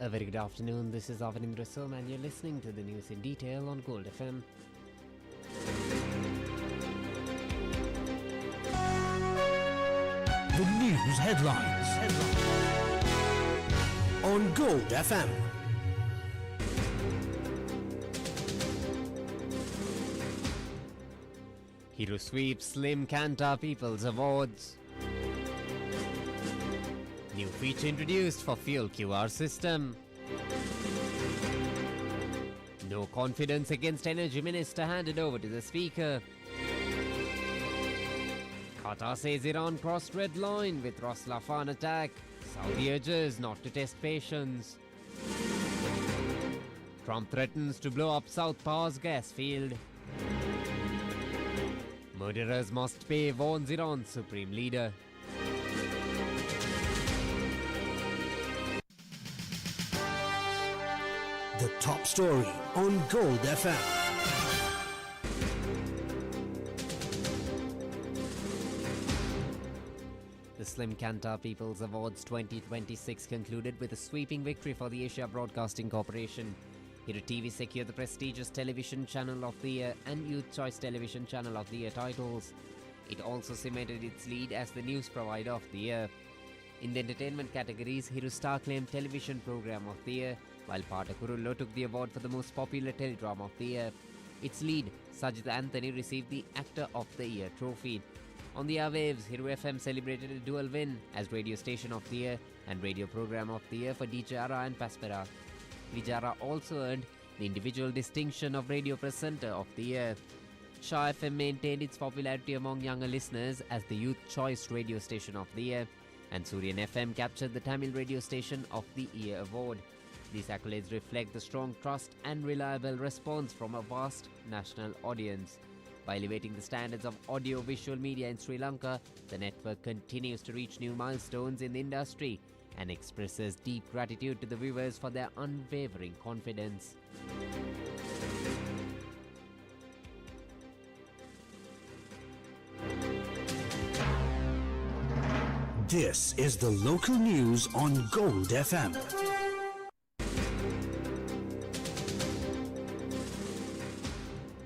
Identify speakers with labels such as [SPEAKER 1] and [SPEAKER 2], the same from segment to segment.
[SPEAKER 1] A very good afternoon, this is Avanindra Som and you're listening to the news in detail on Gold FM.
[SPEAKER 2] The news headlines on Gold FM.
[SPEAKER 1] Hero sweeps Slim Kanta People's Awards. New feature introduced for fuel QR system. No confidence against Energy Minister handed over to the Speaker. Qatar says Iran crossed red line with Ras Laffan attack. Saudi urges not to test patience. Trump threatens to blow up South Pass gas field. Murderers must pay, warns Iran's supreme leader.
[SPEAKER 2] The top story on Gold FM.
[SPEAKER 1] The Slim Kanta People's Awards 2026 concluded with a sweeping victory for the Asia Broadcasting Corporation. Hero TV secured the prestigious Television Channel of the Year and Youth Choice Television Channel of the Year titles. It also cemented its lead as the News Provider of the Year. In the entertainment categories, Hero Star claimed Television Program of the Year, while Pata Kurullo took the award for the most popular teledrama of the year. Its lead, Sajid Anthony, received the Actor of the Year trophy. On the airwaves, Hero FM celebrated a dual win as Radio Station of the Year and Radio Program of the Year for Dijara and Paspera. Dijara also earned the individual distinction of Radio Presenter of the Year. Shah FM maintained its popularity among younger listeners as the Youth Choice Radio Station of the Year, and Suryan FM captured the Tamil Radio Station of the Year award. These accolades reflect the strong trust and reliable response from a vast national audience. By elevating the standards of audio-visual media in Sri Lanka, the network continues to reach new milestones in the industry and expresses deep gratitude to the viewers for their unwavering confidence.
[SPEAKER 2] This is the local news on Gold FM.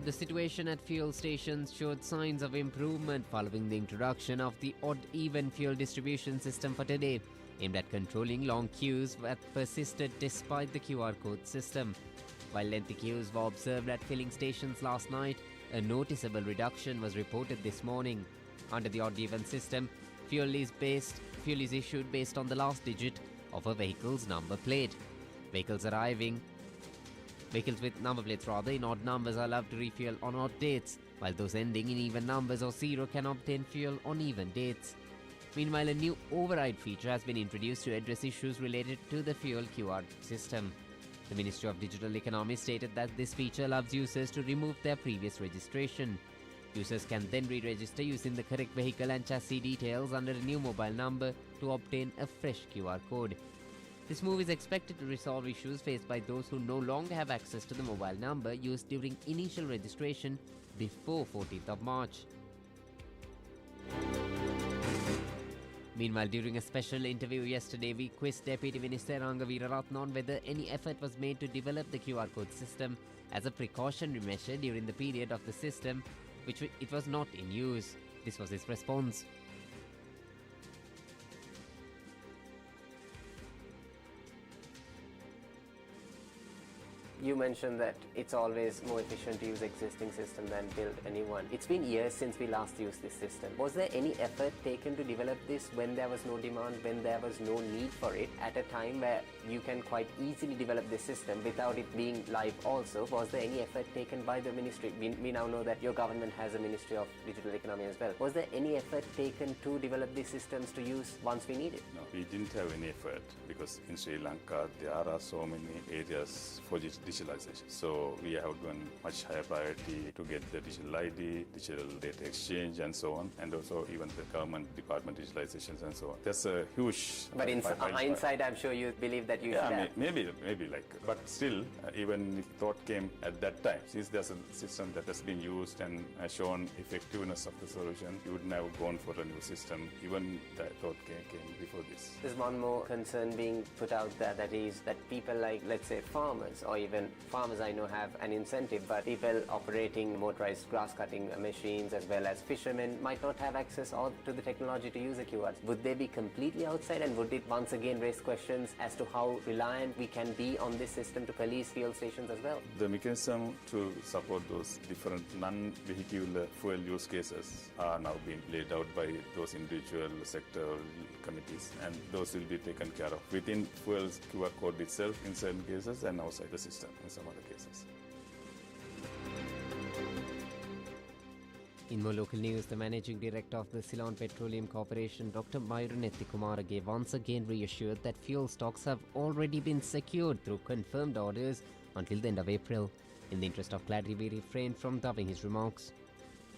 [SPEAKER 1] The situation at fuel stations showed signs of improvement following the introduction of the odd-even fuel distribution system for today, aimed at controlling long queues that persisted despite the QR code system. While lengthy queues were observed at filling stations last night, a noticeable reduction was reported this morning. Under the odd-even system, fuel is issued based on the last digit of a vehicle's number plate. Vehicles with number plates in odd numbers are allowed to refuel on odd dates, while those ending in even numbers or zero can obtain fuel on even dates. Meanwhile, a new override feature has been introduced to address issues related to the fuel QR system. The Ministry of Digital Economy stated that this feature allows users to remove their previous registration. Users can then re-register using the correct vehicle and chassis details under a new mobile number to obtain a fresh QR code. This move is expected to resolve issues faced by those who no longer have access to the mobile number used during initial registration before 14th of March. Meanwhile, during a special interview yesterday, we quizzed Deputy Minister Ranga Veeraratne on whether any effort was made to develop the QR code system as a precautionary measure during the period of the system, which it was not in use. This was his response.
[SPEAKER 3] You mentioned that it's always more efficient to use existing system than build a new one. It's been years since we last used this system. Was there any effort taken to develop this when there was no demand, when there was no need for it, at a time where you can quite easily develop this system without it being live also? Was there any effort taken by the ministry? We now know that your government has a Ministry of Digital Economy as well. Was there any effort taken to develop these systems to use once we need it?
[SPEAKER 4] No, we didn't have any effort because in Sri Lanka there are so many areas for this digitalization. So we have given much higher priority to get the digital ID, digital data exchange, and so on, and also even the government department digitalizations and so on. That's a huge.
[SPEAKER 3] But in hindsight, I'm sure you believe that you should have.
[SPEAKER 4] Maybe like, but still, even if thought came at that time, since there's a system that has been used and has shown effectiveness of the solution, you would never gone for a new system. Even that thought came before this.
[SPEAKER 3] There's one more concern being put out there, that is that people like, let's say, farmers, or even farmers I know have an incentive, but people operating motorized grass cutting machines as well as fishermen might not have access to the technology to use a QRs. Would they be completely outside, and would it once again raise questions as to how reliant we can be on this system to police fuel stations as well?
[SPEAKER 4] The mechanism to support those different non-vehicular fuel use cases are now being laid out by those individual sector committees, and those will be taken care of within fuel's QR code itself in certain cases and outside the system in some other cases.
[SPEAKER 1] In more local news, the managing director of the Ceylon Petroleum Corporation, Dr. Mayuran Ethikumarage, once again reassured that fuel stocks have already been secured through confirmed orders until the end of April. In the interest of clarity, we refrain from dubbing his remarks.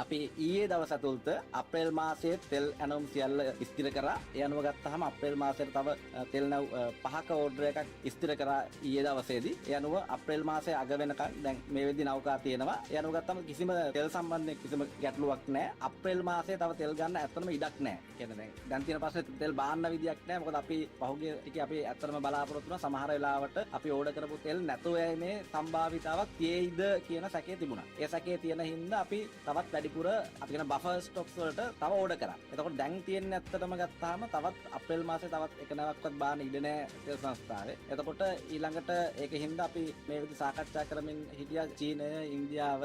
[SPEAKER 5] අපි ඊයේ දවස ඇතුළත අප්‍රේල් මාසයේ තෙල් ඇනවුම් සියල්ල ස්ථිර කරා. ඒ අනුව ගත්තාම අප්‍රේල් මාසයට තව තෙල් නැව් 5ක ඕඩර් එකක් ස්ථිර කරා ඊයේ දවසේදී. ඒ අනුව අප්‍රේල් මාසයේ අග වෙනකන් දැන් මේ වෙද්දි නෞකා තියෙනවා. ඒ අනුව ගත්තාම කිසිම තෙල් සම්බන්ධයෙන් කිසිම ගැටලුවක් නැහැ. අප්‍රේල් මාසයේ තව තෙල් ගන්න ඇත්තටම ඉඩක් නැහැ. කියන්නේ දැන් තියෙන ප්‍රශ්නේ තෙල් බාන්න විදියක් නැහැ. මොකද අපි පහුගිය ටිකේ අපි ඇත්තටම බලාපොරොත්තු වුණා සමහර වෙලාවට අපි ඕඩර් කරපු තෙල් නැතුව යීමේ සම්භාවිතාවක් තියෙයිද කියන සැකේ තිබුණා. ඒ සැකේ තියෙන හින්දා අපි තවත් වැඩිපුර අපි කියන බෆර් ස්ටොක්ස් වලට තව ඕඩර් කරා. එතකොට දැන් තියෙන්නේ ඇත්තටම ගත්තාම තවත් අප්‍රේල් මාසේ තවත් එක නැවක්වත් බාන්න ඉඩ නැහැ තෙල් සංස්ථාවේ. එතකොට ඊළඟට ඒකෙ හින්දා අපි මේ විදිහ සාකච්ඡා කරමින් හිටියා චීනය, ඉන්දියාව,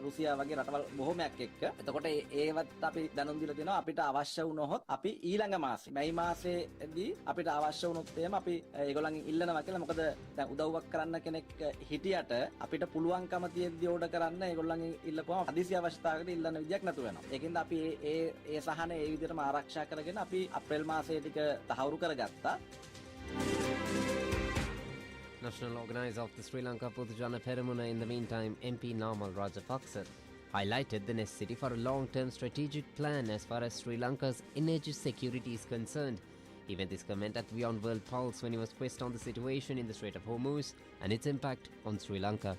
[SPEAKER 5] රුසියා වගේ රටවල් බොහොමයක් එක්ක. එතකොට ඒවත් අපි දැනුම් දීලා දෙනවා අපිට අවශ්‍ය වුණොත් අපි ඊළඟ මාසේ මැයි මාසේදී අපිට අවශ්‍ය වුණොත් එහෙම අපි ඒගොල්ලන්ගෙන් ඉල්ලනවා කියලා. මොකද දැන් උදව්වක් කරන්න කෙනෙක් හිටියට අපිට පුළුවන්කම තියෙද්දි ඕඩර් කරන්න ඒගොල්ලන්ගෙන් ඉල්ලපුවම හදිසි අවස්ථාවකදී ඉල්ලන්න විදියක් නැතු වෙනවා. ඒකින්ද අපි ඒ සහන ඒ විදිහටම ආරක්ෂා කරගෙන අපි අප්‍රේල් මාසයේ ටික තහවුරු කරගත්තා.
[SPEAKER 1] National organizer of the Sri Lanka Pudujana Peramuna, in the meantime, MP Namal Rajapaksa, highlighted the necessity for a long-term strategic plan as far as Sri Lanka's energy security is concerned. He made this comment at Beyond World Pulse when he was pressed on the situation in the Strait of Hormuz and its impact on Sri Lanka.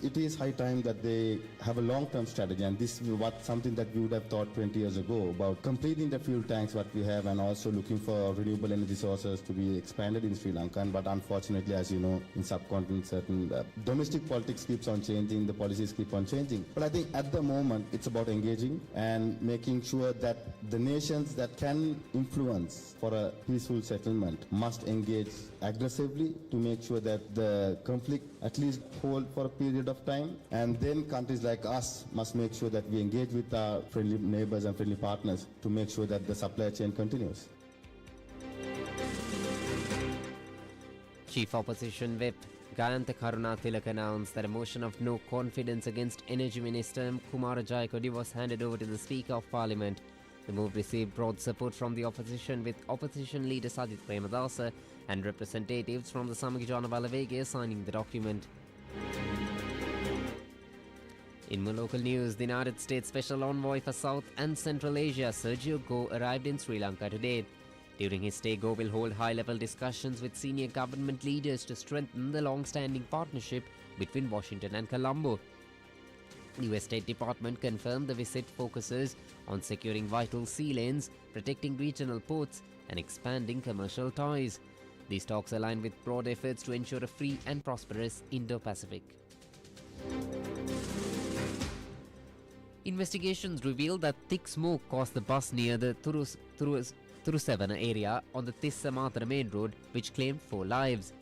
[SPEAKER 6] It is high time that they have a long-term strategy, and this is something that we would have thought 20 years ago about completing the fuel tanks what we have and also looking for renewable energy sources to be expanded in Sri Lanka. But unfortunately, as you know, in subcontinent certain domestic politics keeps on changing, the policies keep on changing. But I think at the moment it's about engaging and making sure that the nations that can influence for a peaceful settlement must engage aggressively to make sure that the conflict at least hold for a period of time, and then countries like us must make sure that we engage with our friendly neighbors and friendly partners to make sure that the supply chain continues.
[SPEAKER 1] Chief Opposition Whip Gayantha Karunatilaka announced that a motion of no confidence against Energy Minister Kumara Jayakodi was handed over to the Speaker of Parliament. The move received broad support from the opposition, with opposition leader Sajith Premadasa and representatives from the Samagijana Balavege signing the document. In more local news, the United States Special Envoy for South and Central Asia, Sergio Go, arrived in Sri Lanka today. During his stay, Go will hold high-level discussions with senior government leaders to strengthen the long-standing partnership between Washington and Colombo. The US State Department confirmed the visit focuses on securing vital sea lanes, protecting regional ports, and expanding commercial ties. These talks align with broad efforts to ensure a free and prosperous Indo-Pacific. Investigations revealed that thick smoke caused the bus near the Thurusavana area on the Tissamatra main road, which claimed 4 lives.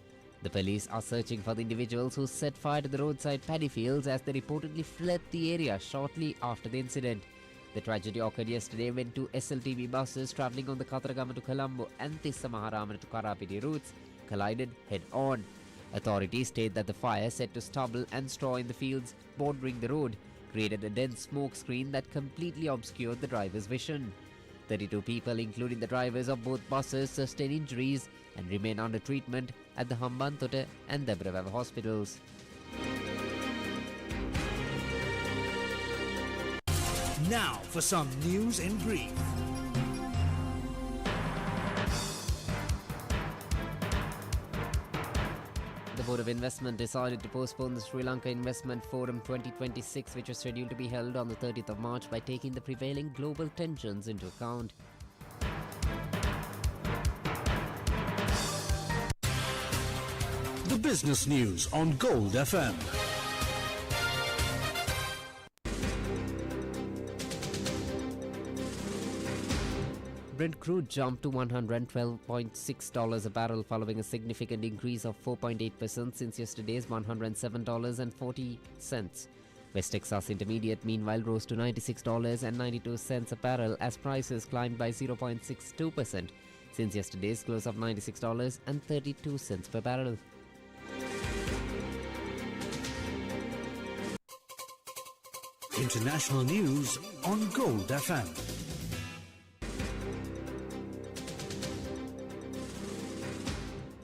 [SPEAKER 1] The police are searching for the individuals who set fire to the roadside paddy fields as they reportedly fled the area shortly after the incident. The tragedy occurred yesterday when 2 SLTV buses travelling on the Kataragama to Colombo and Tissamaharamana to Karapiti routes collided head-on. Authorities state that the fire, set to stubble and straw in the fields bordering the road, created a dense smoke screen that completely obscured the driver's vision. 32 people, including the drivers of both buses, sustained injuries and remain under treatment at the Hambantota and Debravava hospitals.
[SPEAKER 2] Now for some news in brief.
[SPEAKER 1] The Board of Investment decided to postpone the Sri Lanka Investment Forum 2026, which was scheduled to be held on the 30th of March, by taking the prevailing global tensions into account.
[SPEAKER 2] The business news on Gold FM.
[SPEAKER 1] Brent crude jumped to $112.6 a barrel following a significant increase of 4.8% since yesterday's $107.40. West Texas Intermediate meanwhile rose to $96.92 a barrel as prices climbed by 0.62% since yesterday's close of $96.32 per barrel.
[SPEAKER 2] International news on Gold FM.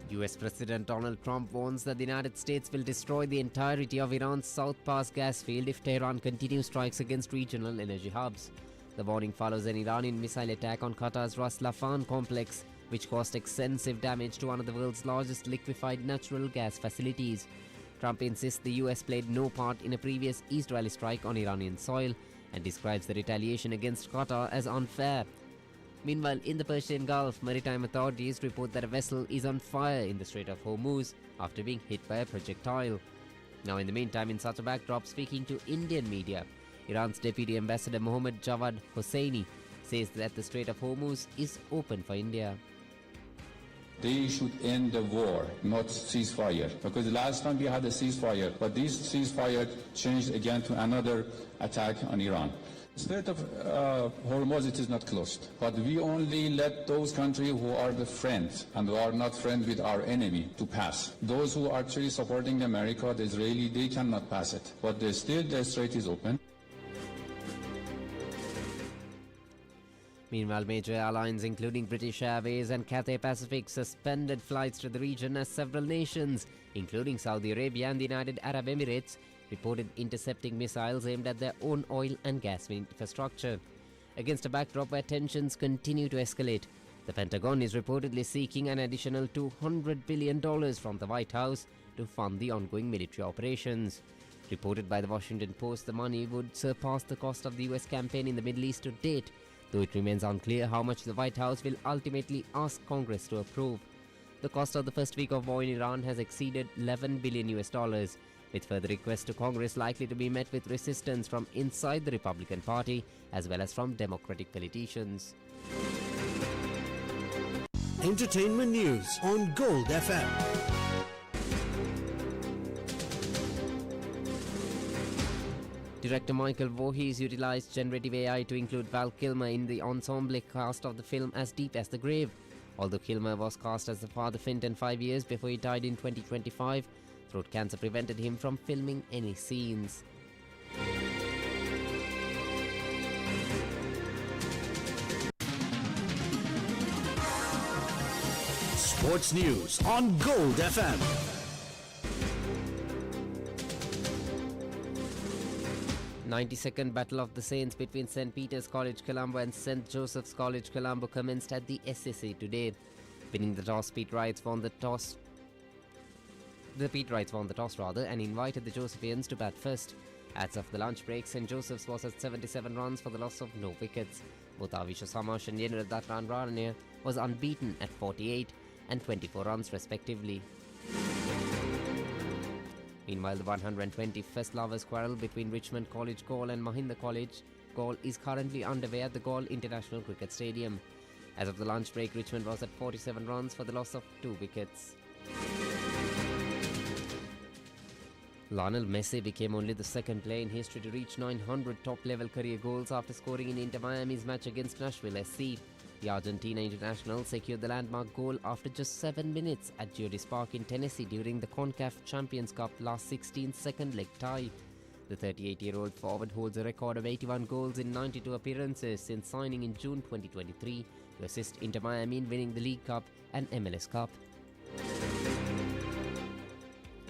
[SPEAKER 1] US President Donald Trump warns that the United States will destroy the entirety of Iran's South Pars gas field if Tehran continues strikes against regional energy hubs. The warning follows an Iranian missile attack on Qatar's Ras Laffan complex, which caused extensive damage to one of the world's largest liquefied natural gas facilities. Trump insists the US played no part in a previous Israeli strike on Iranian soil and describes the retaliation against Qatar as unfair. Meanwhile, in the Persian Gulf, maritime authorities report that a vessel is on fire in the Strait of Hormuz after being hit by a projectile. Now, in the meantime, in such a backdrop, speaking to Indian media, Iran's Deputy Ambassador Mohammad Javad Hosseini says that the Strait of Hormuz is open for India.
[SPEAKER 7] They should end the war, not ceasefire. Because the last time we had a ceasefire, but this ceasefire changed again to another attack on Iran. The Strait of Hormuz, it is not closed. But we only let those countries who are the friends and who are not friends with our enemy to pass. Those who are actually supporting America, the Israeli, they cannot pass it. But still the strait is open.
[SPEAKER 1] Meanwhile, major airlines including British Airways and Cathay Pacific suspended flights to the region as several nations, including Saudi Arabia and the United Arab Emirates, reported intercepting missiles aimed at their own oil and gas infrastructure. Against a backdrop where tensions continue to escalate, the Pentagon is reportedly seeking an additional $200 billion from the White House to fund the ongoing military operations. Reported by the Washington Post, the money would surpass the cost of the US campaign in the Middle East to date, though it remains unclear how much the White House will ultimately ask Congress to approve. The cost of the first week of war in Iran has exceeded $11 billion, with further requests to Congress likely to be met with resistance from inside the Republican Party as well as from Democratic politicians.
[SPEAKER 2] Entertainment news on Gold FM.
[SPEAKER 1] Director Michael Voorhees utilized generative AI to include Val Kilmer in the ensemble cast of the film As Deep as the Grave. Although Kilmer was cast as the Father Fenton 5 years before he died in 2025, throat cancer prevented him from filming any scenes.
[SPEAKER 2] Sports news on Gold FM.
[SPEAKER 1] 92nd Battle of the Saints between St. Peter's College Colombo and St. Joseph's College Colombo commenced at the SSA today. Winning the toss, The Peterites won the toss and invited the Josephians to bat first. As of the lunch break, St. Joseph's was at 77 runs for the loss of no wickets. Both Avisha Samash and Yenradatan Ranir was unbeaten at 48 and 24 runs respectively. Meanwhile, the 121st Lovers' Quarrel between Richmond College Gaul and Mahinda College Gaul is currently underway at the Gaul International Cricket Stadium. As of the lunch break, Richmond was at 47 runs for the loss of 2 wickets. Lionel Messi became only the second player in history to reach 900 top-level career goals after scoring in Inter Miami's match against Nashville SC. The Argentina international secured the landmark goal after just 7 minutes at Geodis Park in Tennessee during the CONCACAF Champions Cup last 16th second leg tie. The 38-year-old forward holds a record of 81 goals in 92 appearances since signing in June 2023 to assist Inter Miami in winning the League Cup and MLS Cup.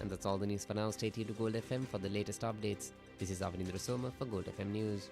[SPEAKER 1] And And that's all the news for now. Stay tuned to Gold FM for the latest updates. This is Avinindra Soma for Gold FM News.